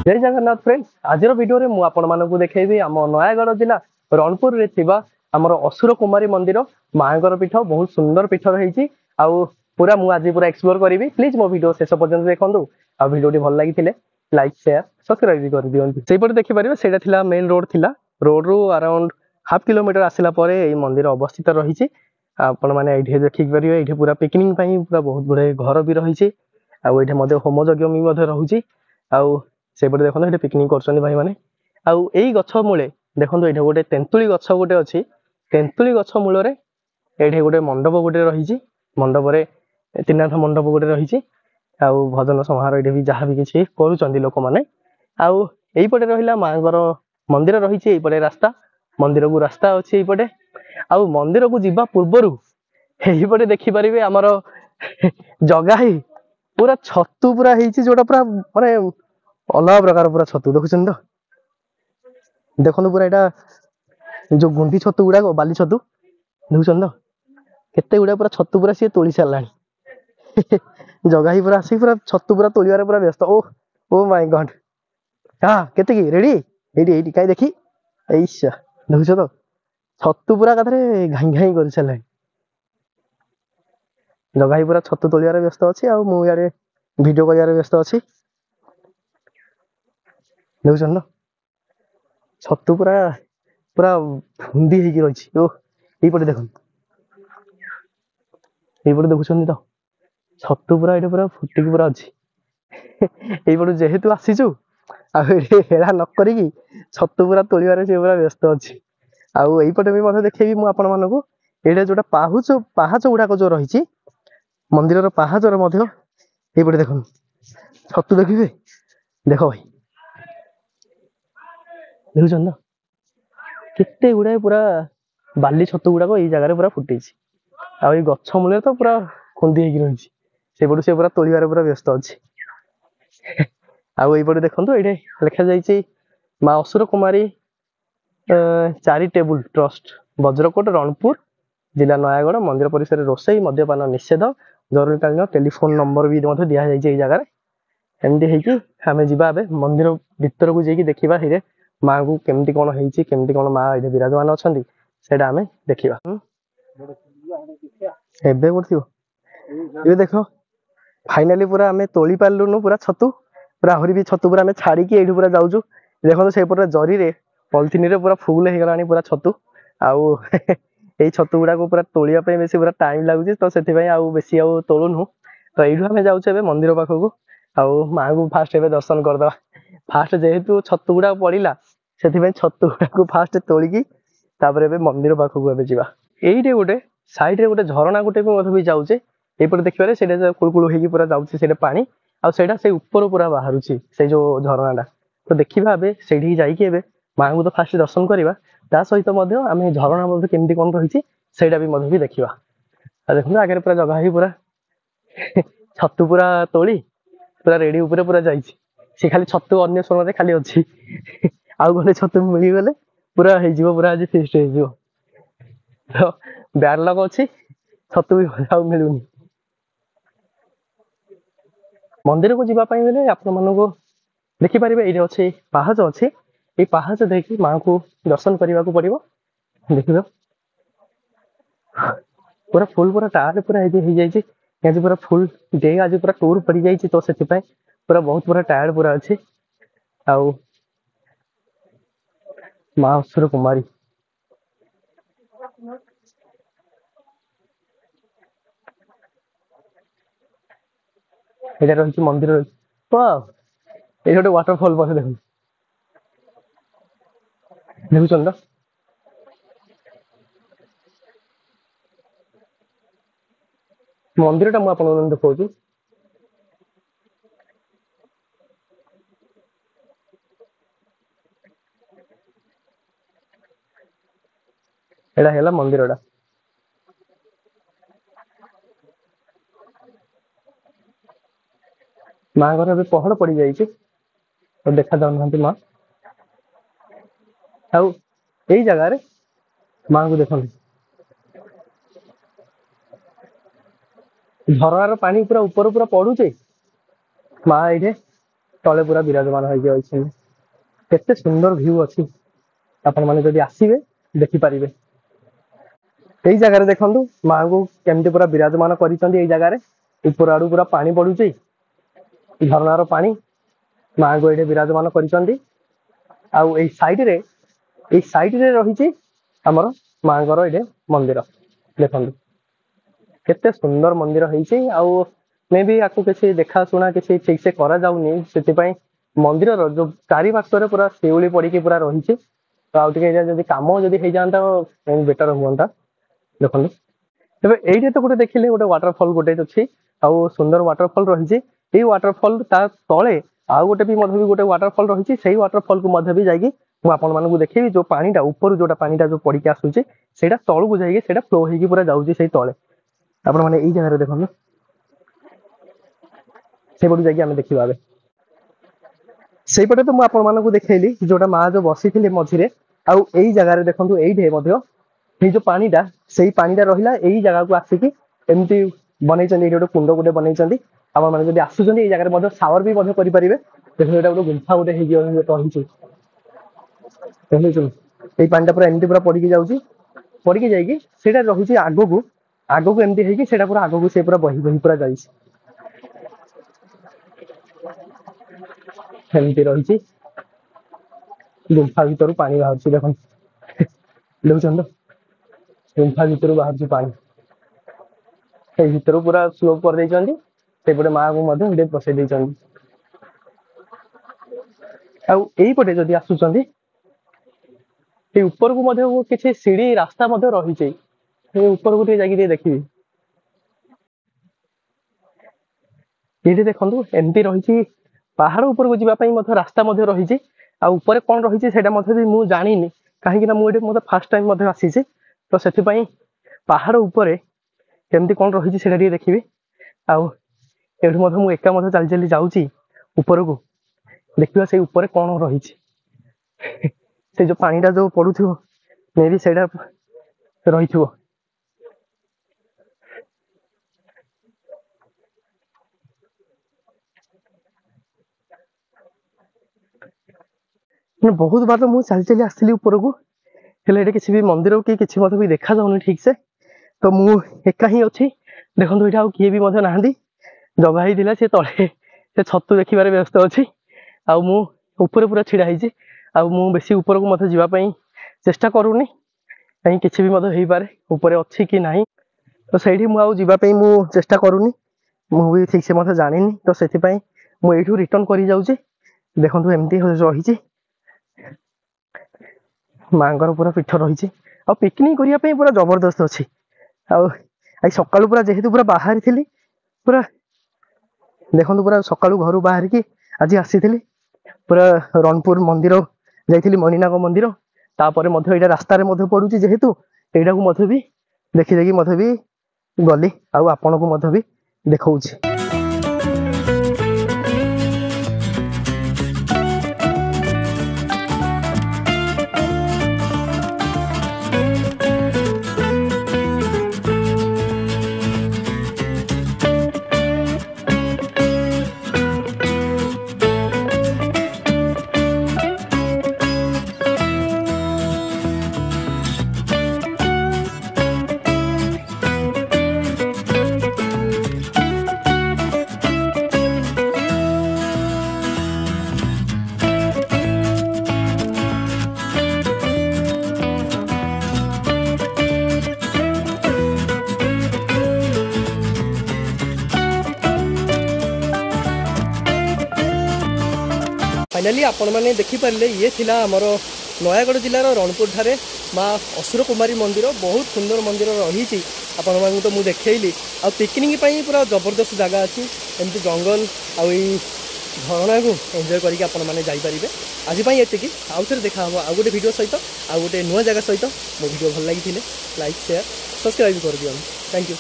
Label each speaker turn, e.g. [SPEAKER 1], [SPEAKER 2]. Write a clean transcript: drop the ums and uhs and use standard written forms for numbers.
[SPEAKER 1] जय जगन्नाथ फ्रेंड्स आज वीडियो रे मु आपण मानकु देखैबी आम नयागढ़ जिला रणपुर रे थिबा हमर असुर कुमारी मंदिर मांगर पीठ बहुत सुंदर पीठ रही पूरा मु आज पूरा एक्सप्लोर करी प्लीज मो वीडियो शेष पर्यंत देखंतु आ वीडियो भल लगी लाइक शेयर सब्सक्राइब भी कर दियंतु सेपटे देखि परिबे सेटा थिला मेन रोड थिला रोड रू अराउंड हाफ किलोमीटर आसिला परे ए मंदिर अवस्थित रही आपण माने एठी देखि परिबे एठी पूरा पिकनिक पई पूरा बहुत बड़े घर भी रही आ एठी मध्ये होम यज्ञ भी मध्ये रहूची आ सेपटे देखो ये पिकनिक कर भाई मैंने आउ यही गछ मूले देखो ये गोटे तेंतुली गछ गोटे अच्छी तेंतुली गछ मूल ये गोटे मंडप गोटे रही मंडप त्रिनाथ मंडप गोटे रही भजन समारोह ये भी जहाँ भी किसी करुँच लोक मैंने आउ यहीपटे रहा माँगर मंदिर रही यहीपटे रास्ता मंदिर को रास्ता अच्छी यहीपटे आउ मंदिर को जीवा पूर्वर यहीपटे देखिपारे आमर जगह ही पूरा छतु पूरा जोटा पूरा माने अलग प्रकार पूरा छतु देखुन तो देखो पूरा यहाँ जो गुंडी छतु गुड़ाक बाली छतु देखुन तो केते गुड़ा पूरा छतु पूरा सी तोली सारा जगह ही पूरा आसिक पूरा छतु पूरा तोलिबार पूरा व्यस्त ओ ओ माय गॉड हाँ केते की रेडी एडी कहीं देखी ऐसा देखुच तो छतु पूरा कथरे घाई घाई कर सारा जगह ही पूरा छतु तोलिबार व्यस्त अच्छी आ मु यार वीडियो कर व्यस्त अच्छी देखुन तो छतु पूरा पूरा फुंदी रही ओपटे देख ये देखुं तो छतु पूरा ये पूरा फुटिक पूरा अच्छी ये जेहेतु आसीचु हेला नक छतु पूरा तोलिबार सी पूरा व्यस्त अच्छी आईपटे भी मतलब देखेबी मु आपण मानकु एटा जोटा पाहाच गुड़ाक जो रही मंदिर पाहाचर ये देख छतु देखिए देख भाई देखुन तो केते गुड़ाए पूरा बाली छतु गुड़ाक ये जगह पूरा फुटे आई गछ मूल तो पूरा खुंदी रही से पूरा तोलिबार पूरा व्यस्त अच्छी आईपटे देखो ये लिखा जाइए माँ असुर कुमारी चैरिटेबल ट्रस्ट वज्रकोट रणपुर जिला नयागढ़ मंदिर परिसर रोषई मद्यपान निषेध जरूरीकालीन टेलीफोन नंबर भी दि जाए जगह एमती होमें जावा मंदिर भितर को जाकि देखा ये माँ को केमती कौन होमती कौन माँ ये विराजमान अच्छा से देखा एबे ये देख फाइनाली पूरा आम तोली पार्लुनु पूरा छतु पूरा आहरी भी छतु पूरा छाड़ी ये पूरा जाऊँ देखो से जरी रे पॉलिथिन रे पूरा फुल हो गलानी पूरा छतु आउ ये छतु गुड़ा को पूरा तोलिया बेसी पूरा टाइम लगुच तो से बेसी तोलुनु तो यू आम जाऊे मंदिर पाखक आउ माँ को फास्ट ए दर्शन करदे फास्ट जेहेतु छतु गुड़ा पड़ा से छतु गुड़ा को फास्ट तोलिकी मंदिर पाखक जा ये गोटे साइड गोटे झरणा गोटे भी जाऊे ये देखिए से कुलकुल हो पूरा जाऊे पानी आईटा से ऊपर पूरा बाहर से जो झरणाटा तो देखा से जाइए माँ को तो फास्ट दर्शन करवा ता सहित आम झरणा केमती कौन रही भी देखा देखो आगे पूरा जगह ही पूरा छतु पूरा तोली पूरा रेडी उपरे पूरा जाइए खाली छतु अन्य समय खाली अच्छी आउ गले छतु मिलगले पूरा हो पूरा आज फिस्ट हो तो ब्यार लग अच्छी छतु भी मिलूनी मंदिर को जीवाई बेले आपण मानक देखिपारे ये अच्छे पाहाच अच्छे ये पाहाच देखिए माँ को दर्शन करने को पड़ो देख पूरा फुल पूरा टायर पूरा आज पूरा फुल डे आज पूरा टूर पड़ जाए तो से पूरा बहुत पूरा टायर पूरा अच्छे आउ माँ असुर कुमारी ये रही मंदिर ये गोटे वाटरफॉल बस देख देखुन तो मंदिर टा मुझे देखा एटा है मंदिर टा माँ घर अभी पहड़ पड़ जाइए तो देखा जाऊना माँ आउ यही जगह माँ को देखो झरणार पानी पूरा ऊपर पूरा पड़ुचे माँ ये तले पूरा विराजमान होती केते सुंदर व्यू अच्छी आपण मैंने जदि आसवे देखिपारे यही जगार देखु माँ को केमती पूरा विराजमान कर जगार ऊपर आड़ू पूरा पानी पड़ुची झरणार पानी माँ को ये विराजमान कर साइड रे रही आमर माँ ये मंदिर देखु केते सुंदर मंदिर होती मे भी आपको किसी देखा शुणा किसी ठीक से करा जाउनी से मंदिर जो चारि पार्श्व पूरा शिउली पड़ी पूरा रही तो आउ टे कम जदि हो जाता बेटर हुआ देखो तेज ये तो गोटे देखिले गोटे वाटरफल गोटे अच्छी आउ सुंदर वाटरफल रही वाटरफल तले आउ गोटे भी गोटे वाटरफल रही से वाटरफल को भी जाकि मुझे देखी जो पानीटा ऊपर जो पानीटा जो पड़ी आसूसी से तलू को जाकि फ्लो हो पूरा जाऊँगी से तले आपण मैंने यही जगह देखो से पटू जाकि देखा से पटे तो मुझे देखली जोटा माँ जो बसी थी मझे आउ यही जगह देखो ये जो पानीटा से पानीटा रहा यही जगह को आसिकी एमती बनई गोटे कुंड गोटे बनई आप आसुँच ये जगह सावर भी करेंगे देखो ये गोटे गुंफा गोटे रही पानीटा पूरा एमती पूरा पड़ी जाऊँगी पड़ी जाइए रही आग को एमती है पूरा आग को से पूरा बही बही पूरा जाइए एमती रही गुंफा भीतर पानी बाहर देख देखुन गुंफा भीतर बाहर पानी भीतर पूरा स्लोप कर देपटे माँ को पसई आईपटे जदि आसुँच ऊपर को किसी सीढ़ी रास्ता रही ऊपर को जाकि देखिए ये देखो एमती रही पहाड़ ऊपर को जावाई रास्ता रही ऊपर कौन रही भी मुझे जानी कहीं मुझे मतलब फास्ट टाइम आसी तो से पहाड़ ऊपर केमती कौन रही है देखी आठ एका चली चली जाऊँगी ऊपर को देखा से ऊपर कौन रही से जो पानीटा जो पड़ू मे भी सेटा रही बहुत बार तो मुझे चली चली आसली ऊपर को हेल्ले किसी भी मंदिर कि किसी भी देखा जाऊनी ठीक से तो मु एका ही अच्छी देखो ये किए भी ना जगह ही सी तले से छतु देखिबार व्यस्त अच्छी आपर पूरा छिड़ा हो बेसी ऊपर को मत जावाई चेष्टा करूनी कहीं किसी भी हो पारे ऊपर अच्छी कि ना तो सही मुझे चेष्टा करूनी मुझे ठीक से मत जानी तो से मुझे रिटर्न कर जाऊँगी देखो एमती रही माँ पूरा पीठ रही आ पिकनिक करने पूरा जबरदस्त अच्छी आई सका पूरा जेहेतु पूरा बाहर थी पूरा देखो पूरा सका घर बाहर की आज आसी पूरा रणपुर मंदिर जाइली मणिनाग मंदिर तापर ये रास्तार पड़ू जेहेतु यटा को भी देखी देखी भी गली आपण को भी देखा फाइनाली आपण मैंने देखिपारे ये थिला आमर नयागढ़ जिलार रणपुर ठारे माँ असुर कुमारी मंदिर बहुत सुंदर मंदिर रही आपण मानू तो मुझे देखली आ पिकनिक पूरा जबरदस्त जगह अच्छी एमती जंगल झरणा को एंजॉय करके आपण मैंने जापारे आज ये आउ थे देखा आउ गोटे वीडियो सहित आउ गोटे नुआ जगह सहित मो वीडियो भल लगी लाइक शेयर सब्सक्राइब कर दियो थैंक यू।